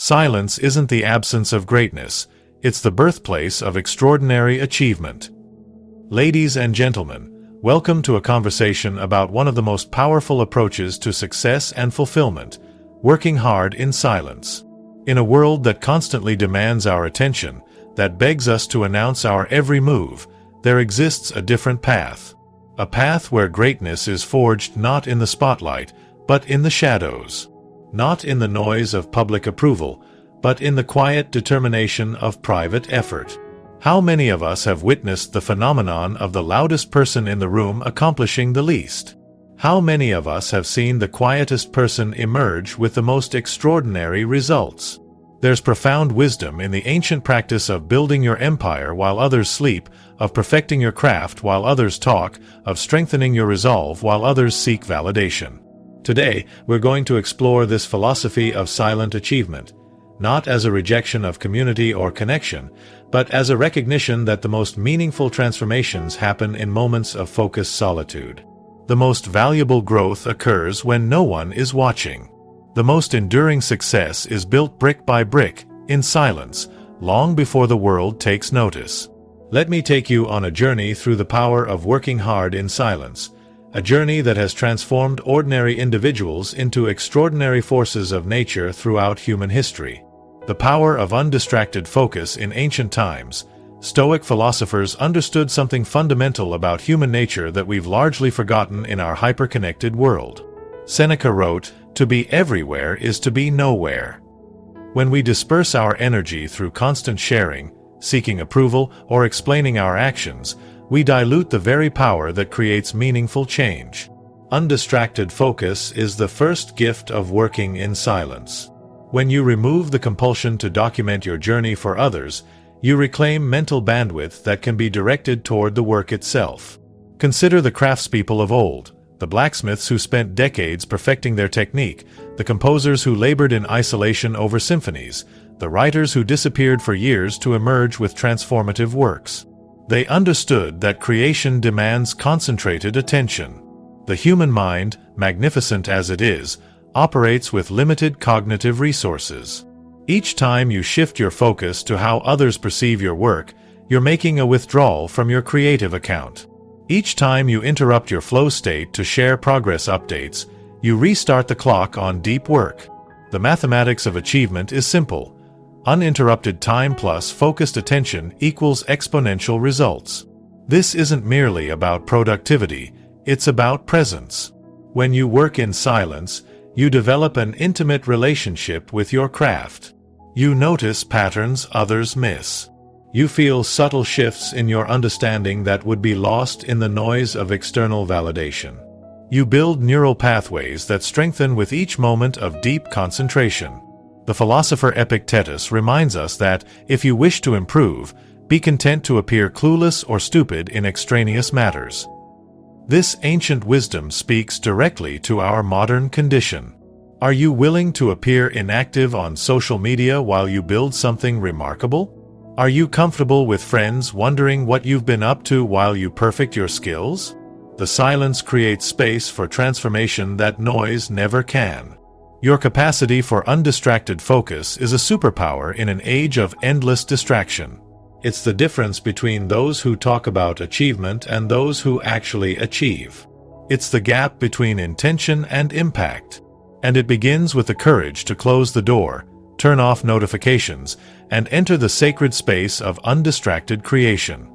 Silence isn't the absence of greatness, it's the birthplace of extraordinary achievement. Ladies and gentlemen, welcome to a conversation about one of the most powerful approaches to success and fulfillment, working hard in silence. In a world that constantly demands our attention, that begs us to announce our every move, there exists a different path. A path where greatness is forged not in the spotlight, but in the shadows. Not in the noise of public approval, but in the quiet determination of private effort. How many of us have witnessed the phenomenon of the loudest person in the room accomplishing the least? How many of us have seen the quietest person emerge with the most extraordinary results? There's profound wisdom in the ancient practice of building your empire while others sleep, of perfecting your craft while others talk, of strengthening your resolve while others seek validation. Today, we're going to explore this philosophy of silent achievement, not as a rejection of community or connection, but as a recognition that the most meaningful transformations happen in moments of focused solitude. The most valuable growth occurs when no one is watching. The most enduring success is built brick by brick, in silence, long before the world takes notice. Let me take you on a journey through the power of working hard in silence, a journey that has transformed ordinary individuals into extraordinary forces of nature throughout human history. The power of undistracted focus in ancient times. Stoic philosophers understood something fundamental about human nature that we've largely forgotten in our hyper-connected world. Seneca wrote, "To be everywhere is to be nowhere." When we disperse our energy through constant sharing, seeking approval, or explaining our actions, we dilute the very power that creates meaningful change. Undistracted focus is the first gift of working in silence. When you remove the compulsion to document your journey for others, you reclaim mental bandwidth that can be directed toward the work itself. Consider the craftspeople of old, the blacksmiths who spent decades perfecting their technique, the composers who labored in isolation over symphonies, the writers who disappeared for years to emerge with transformative works. They understood that creation demands concentrated attention. The human mind, magnificent as it is, operates with limited cognitive resources. Each time you shift your focus to how others perceive your work, you're making a withdrawal from your creative account. Each time you interrupt your flow state to share progress updates, you restart the clock on deep work. The mathematics of achievement is simple. Uninterrupted time plus focused attention equals exponential results. This isn't merely about productivity, it's about presence. When you work in silence, you develop an intimate relationship with your craft. You notice patterns others miss. You feel subtle shifts in your understanding that would be lost in the noise of external validation. You build neural pathways that strengthen with each moment of deep concentration. The philosopher Epictetus reminds us that, if you wish to improve, be content to appear clueless or stupid in extraneous matters. This ancient wisdom speaks directly to our modern condition. Are you willing to appear inactive on social media while you build something remarkable? Are you comfortable with friends wondering what you've been up to while you perfect your skills? The silence creates space for transformation that noise never can. Your capacity for undistracted focus is a superpower in an age of endless distraction. It's the difference between those who talk about achievement and those who actually achieve. It's the gap between intention and impact. And it begins with the courage to close the door, turn off notifications, and enter the sacred space of undistracted creation.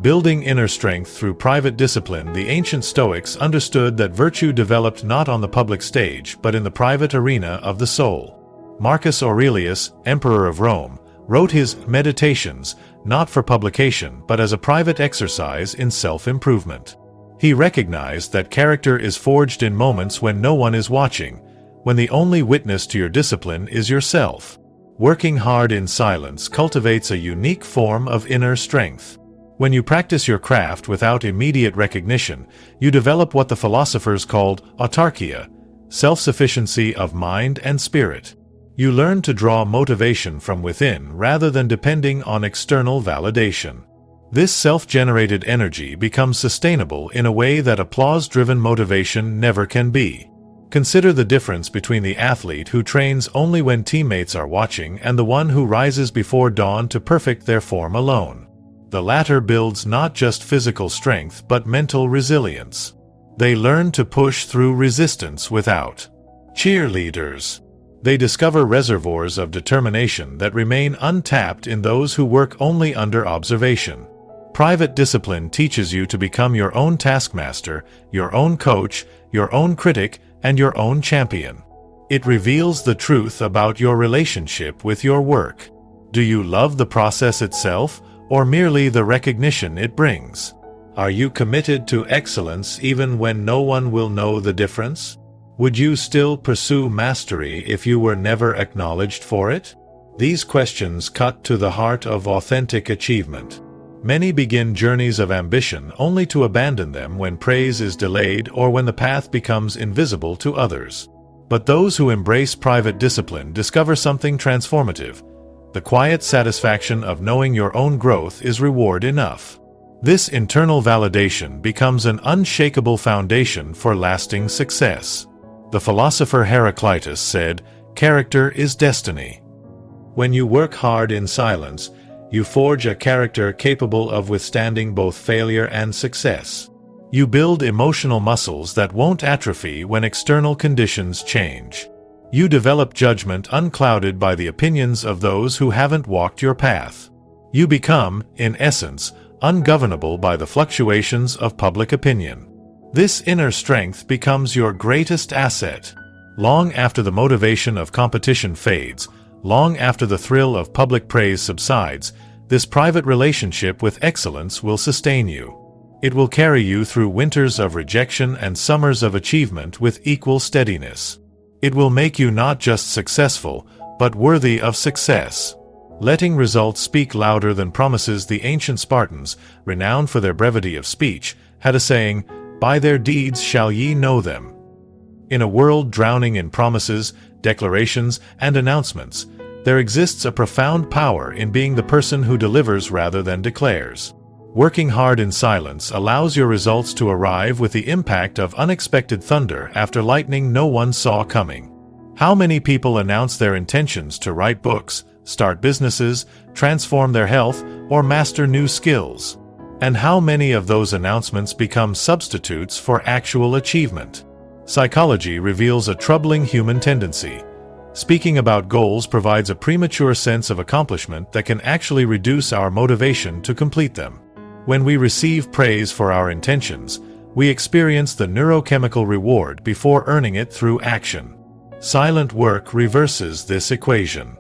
Building inner strength through private discipline, the ancient Stoics understood that virtue developed not on the public stage but in the private arena of the soul. Marcus Aurelius, Emperor of Rome, wrote his Meditations not for publication but as a private exercise in self-improvement. He recognized that character is forged in moments when no one is watching, when the only witness to your discipline is yourself. Working hard in silence cultivates a unique form of inner strength. When you practice your craft without immediate recognition, you develop what the philosophers called autarkia, self-sufficiency of mind and spirit. You learn to draw motivation from within rather than depending on external validation. This self-generated energy becomes sustainable in a way that applause-driven motivation never can be. Consider the difference between the athlete who trains only when teammates are watching and the one who rises before dawn to perfect their form alone. The latter builds not just physical strength but mental resilience. They learn to push through resistance without cheerleaders. They discover reservoirs of determination that remain untapped in those who work only under observation. Private discipline teaches you to become your own taskmaster, your own coach, your own critic, and your own champion. It reveals the truth about your relationship with your work. Do you love the process itself, or merely the recognition it brings? Are you committed to excellence even when no one will know the difference? Would you still pursue mastery if you were never acknowledged for it? These questions cut to the heart of authentic achievement. Many begin journeys of ambition only to abandon them when praise is delayed or when the path becomes invisible to others. But those who embrace private discipline discover something transformative. The quiet satisfaction of knowing your own growth is reward enough. This internal validation becomes an unshakable foundation for lasting success. The philosopher Heraclitus said, "Character is destiny." When you work hard in silence, you forge a character capable of withstanding both failure and success. You build emotional muscles that won't atrophy when external conditions change. You develop judgment unclouded by the opinions of those who haven't walked your path. You become, in essence, ungovernable by the fluctuations of public opinion. This inner strength becomes your greatest asset. Long after the motivation of competition fades, long after the thrill of public praise subsides, this private relationship with excellence will sustain you. It will carry you through winters of rejection and summers of achievement with equal steadiness. It will make you not just successful, but worthy of success. Letting results speak louder than promises. The ancient Spartans, renowned for their brevity of speech, had a saying, "By their deeds shall ye know them." In a world drowning in promises, declarations, and announcements, there exists a profound power in being the person who delivers rather than declares. Working hard in silence allows your results to arrive with the impact of unexpected thunder after lightning no one saw coming. How many people announce their intentions to write books, start businesses, transform their health, or master new skills? And how many of those announcements become substitutes for actual achievement? Psychology reveals a troubling human tendency. Speaking about goals provides a premature sense of accomplishment that can actually reduce our motivation to complete them. When we receive praise for our intentions, we experience the neurochemical reward before earning it through action. Silent work reverses this equation.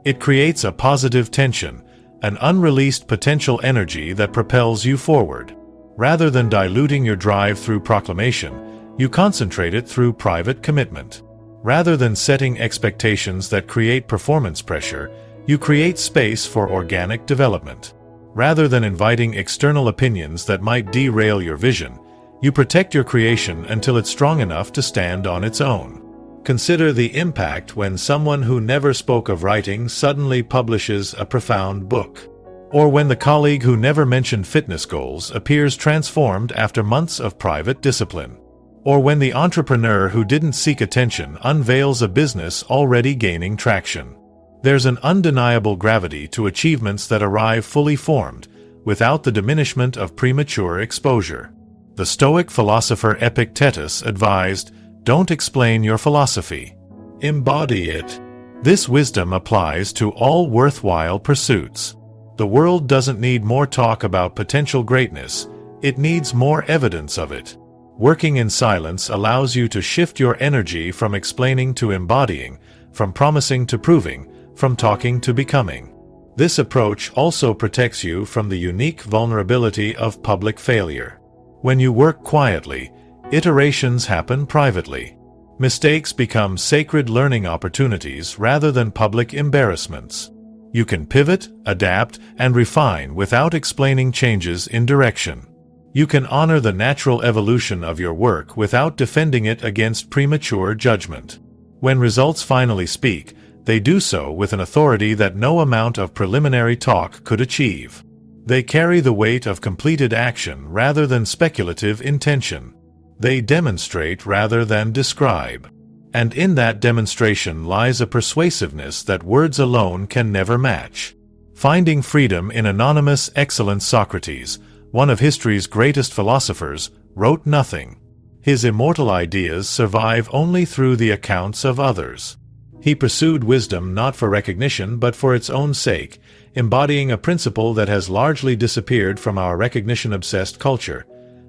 It creates a positive tension, an unreleased potential energy that propels you forward. Rather than diluting your drive through proclamation, you concentrate it through private commitment. Rather than setting expectations that create performance pressure, you create space for organic development. Rather than inviting external opinions that might derail your vision, you protect your creation until it's strong enough to stand on its own. Consider the impact when someone who never spoke of writing suddenly publishes a profound book. Or when the colleague who never mentioned fitness goals appears transformed after months of private discipline. Or when the entrepreneur who didn't seek attention unveils a business already gaining traction. There's an undeniable gravity to achievements that arrive fully formed, without the diminishment of premature exposure. The Stoic philosopher Epictetus advised, "Don't explain your philosophy. Embody it." This wisdom applies to all worthwhile pursuits. The world doesn't need more talk about potential greatness, it needs more evidence of it. Working in silence allows you to shift your energy from explaining to embodying, from promising to proving, from talking to becoming. This approach also protects you from the unique vulnerability of public failure. When you work quietly, iterations happen privately. Mistakes become sacred learning opportunities rather than public embarrassments. You can pivot, adapt, and refine without explaining changes in direction. You can honor the natural evolution of your work without defending it against premature judgment. When results finally speak, they do so with an authority that no amount of preliminary talk could achieve. They carry the weight of completed action rather than speculative intention. They demonstrate rather than describe. And in that demonstration lies a persuasiveness that words alone can never match. Finding freedom in anonymous excellence. Socrates, one of history's greatest philosophers, wrote nothing. His immortal ideas survive only through the accounts of others. He pursued wisdom not for recognition but for its own sake, embodying a principle that has largely disappeared from our recognition-obsessed culture,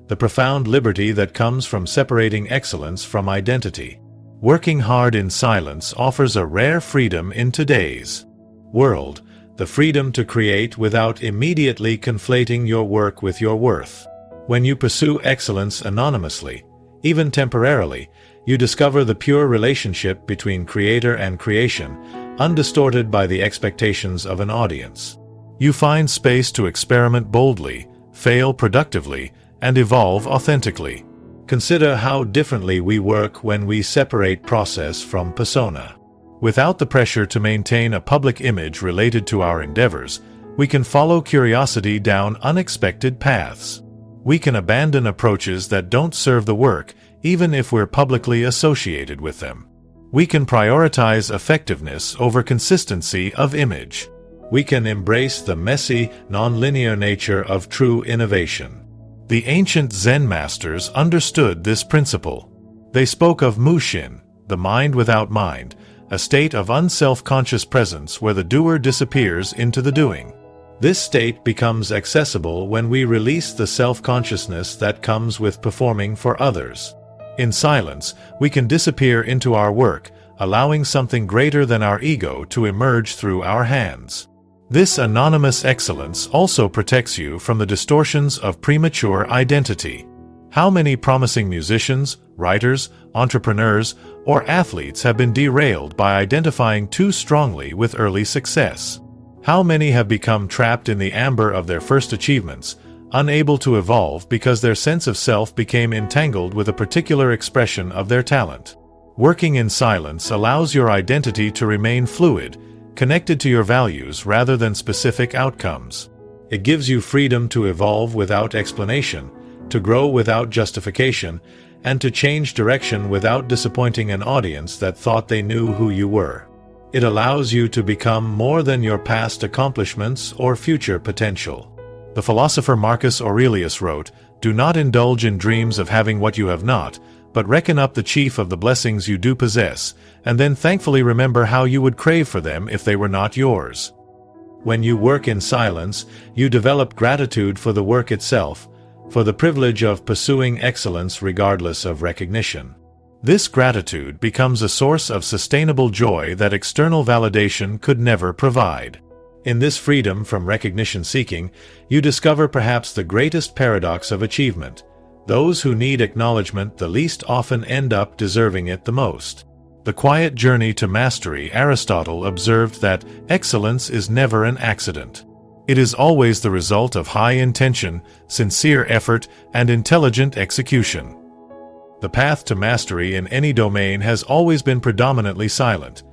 the profound liberty that comes from separating excellence from identity. Working hard in silence offers a rare freedom in today's world, the freedom to create without immediately conflating your work with your worth. When you pursue excellence anonymously, even temporarily, you discover the pure relationship between creator and creation, undistorted by the expectations of an audience. You find space to experiment boldly, fail productively, and evolve authentically. Consider how differently we work when we separate process from persona. Without the pressure to maintain a public image related to our endeavors, we can follow curiosity down unexpected paths. We can abandon approaches that don't serve the work, even if we're publicly associated with them. We can prioritize effectiveness over consistency of image. We can embrace the messy, non-linear nature of true innovation. The ancient Zen masters understood this principle. They spoke of mushin, the mind without mind, a state of unself-conscious presence where the doer disappears into the doing. This state becomes accessible when we release the self-consciousness that comes with performing for others. In silence, we can disappear into our work, allowing something greater than our ego to emerge through our hands. This anonymous excellence also protects you from the distortions of premature identity. How many promising musicians, writers, entrepreneurs, or athletes have been derailed by identifying too strongly with early success? How many have become trapped in the amber of their first achievements, unable to evolve because their sense of self became entangled with a particular expression of their talent? Working in silence allows your identity to remain fluid, connected to your values rather than specific outcomes. It gives you freedom to evolve without explanation, to grow without justification, and to change direction without disappointing an audience that thought they knew who you were. It allows you to become more than your past accomplishments or future potential. The philosopher Marcus Aurelius wrote, "Do not indulge in dreams of having what you have not, but reckon up the chief of the blessings you do possess, and then thankfully remember how you would crave for them if they were not yours." When you work in silence, you develop gratitude for the work itself, for the privilege of pursuing excellence regardless of recognition. This gratitude becomes a source of sustainable joy that external validation could never provide. In this freedom from recognition seeking, you discover perhaps the greatest paradox of achievement. Those who need acknowledgement the least often end up deserving it the most. The quiet journey to mastery. Aristotle observed that excellence is never an accident. It is always the result of high intention, sincere effort, and intelligent execution. The path to mastery in any domain has always been predominantly silent,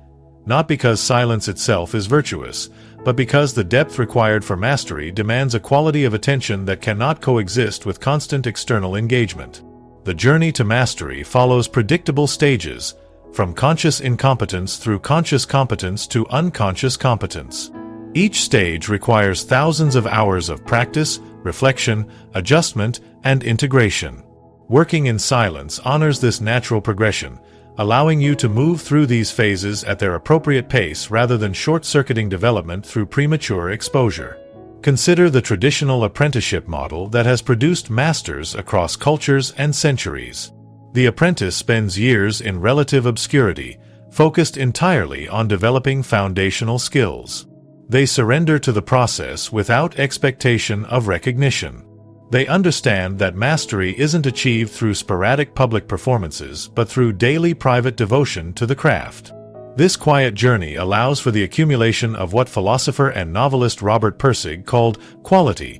not because silence itself is virtuous, but because the depth required for mastery demands a quality of attention that cannot coexist with constant external engagement. The journey to mastery follows predictable stages, from conscious incompetence through conscious competence to unconscious competence. Each stage requires thousands of hours of practice, reflection, adjustment, and integration. Working in silence honors this natural progression, allowing you to move through these phases at their appropriate pace rather than short-circuiting development through premature exposure. Consider the traditional apprenticeship model that has produced masters across cultures and centuries. The apprentice spends years in relative obscurity, focused entirely on developing foundational skills. They surrender to the process without expectation of recognition. They understand that mastery isn't achieved through sporadic public performances but through daily private devotion to the craft. This quiet journey allows for the accumulation of what philosopher and novelist Robert Pirsig called quality,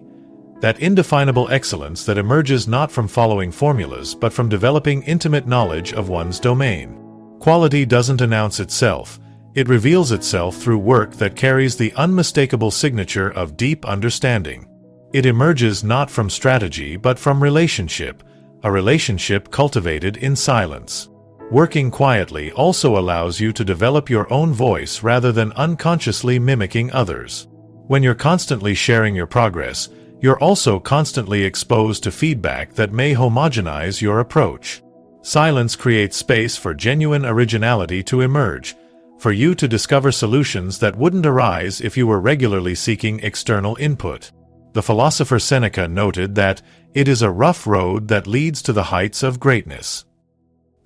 that indefinable excellence that emerges not from following formulas but from developing intimate knowledge of one's domain. Quality doesn't announce itself, it reveals itself through work that carries the unmistakable signature of deep understanding. It emerges not from strategy but from relationship, a relationship cultivated in silence. Working quietly also allows you to develop your own voice rather than unconsciously mimicking others. When you're constantly sharing your progress, you're also constantly exposed to feedback that may homogenize your approach. Silence creates space for genuine originality to emerge, for you to discover solutions that wouldn't arise if you were regularly seeking external input. The philosopher Seneca noted that it is a rough road that leads to the heights of greatness.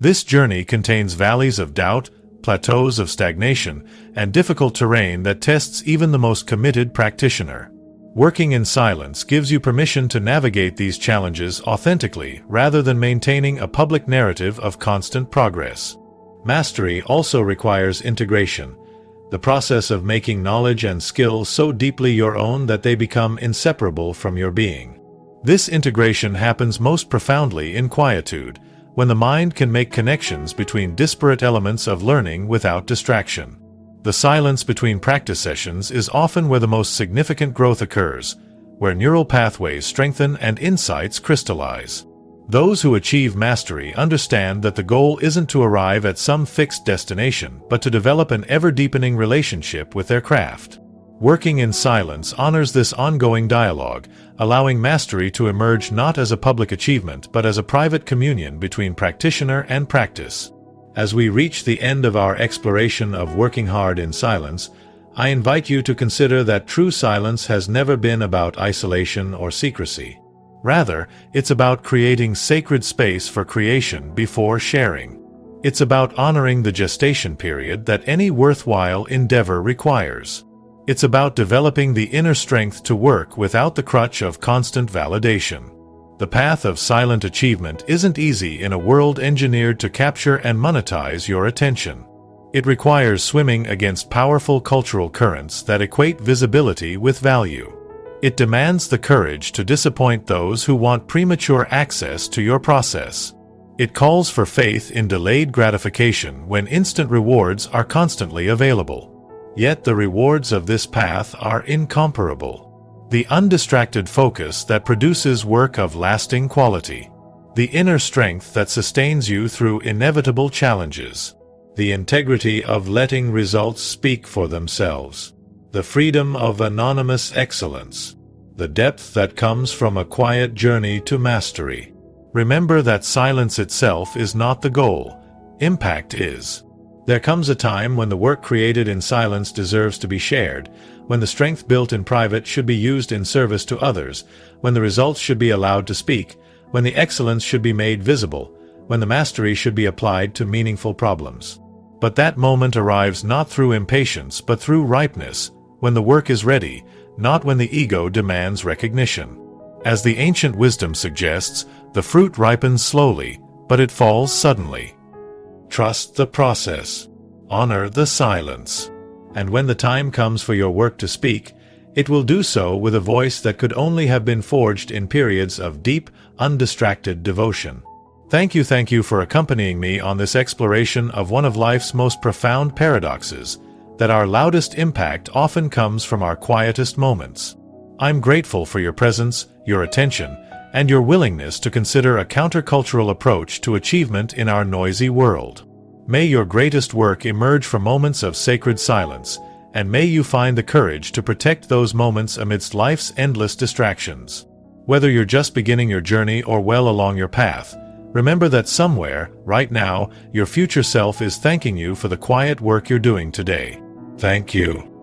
This journey contains valleys of doubt, plateaus of stagnation, and difficult terrain that tests even the most committed practitioner. Working in silence gives you permission to navigate these challenges authentically rather than maintaining a public narrative of constant progress. Mastery also requires integration, the process of making knowledge and skill so deeply your own that they become inseparable from your being. This integration happens most profoundly in quietude, when the mind can make connections between disparate elements of learning without distraction. The silence between practice sessions is often where the most significant growth occurs, where neural pathways strengthen and insights crystallize. Those who achieve mastery understand that the goal isn't to arrive at some fixed destination, but to develop an ever-deepening relationship with their craft. Working in silence honors this ongoing dialogue, allowing mastery to emerge not as a public achievement but as a private communion between practitioner and practice. As we reach the end of our exploration of working hard in silence, I invite you to consider that true silence has never been about isolation or secrecy. Rather, it's about creating sacred space for creation before sharing. It's about honoring the gestation period that any worthwhile endeavor requires. It's about developing the inner strength to work without the crutch of constant validation. The path of silent achievement isn't easy in a world engineered to capture and monetize your attention. It requires swimming against powerful cultural currents that equate visibility with value. It demands the courage to disappoint those who want premature access to your process. It calls for faith in delayed gratification when instant rewards are constantly available. Yet the rewards of this path are incomparable. The undistracted focus that produces work of lasting quality. The inner strength that sustains you through inevitable challenges. The integrity of letting results speak for themselves. The freedom of anonymous excellence. The depth that comes from a quiet journey to mastery. Remember that silence itself is not the goal. Impact is. There comes a time when the work created in silence deserves to be shared, when the strength built in private should be used in service to others, when the results should be allowed to speak, when the excellence should be made visible, when the mastery should be applied to meaningful problems. But that moment arrives not through impatience but through ripeness, when the work is ready, not when the ego demands recognition. As the ancient wisdom suggests, the fruit ripens slowly, but it falls suddenly. Trust the process. Honor the silence. And when the time comes for your work to speak, it will do so with a voice that could only have been forged in periods of deep, undistracted devotion. Thank you for accompanying me on this exploration of one of life's most profound paradoxes, that our loudest impact often comes from our quietest moments. I'm grateful for your presence, your attention, and your willingness to consider a countercultural approach to achievement in our noisy world. May your greatest work emerge from moments of sacred silence, and may you find the courage to protect those moments amidst life's endless distractions. Whether you're just beginning your journey or well along your path, remember that somewhere, right now, your future self is thanking you for the quiet work you're doing today. Thank you.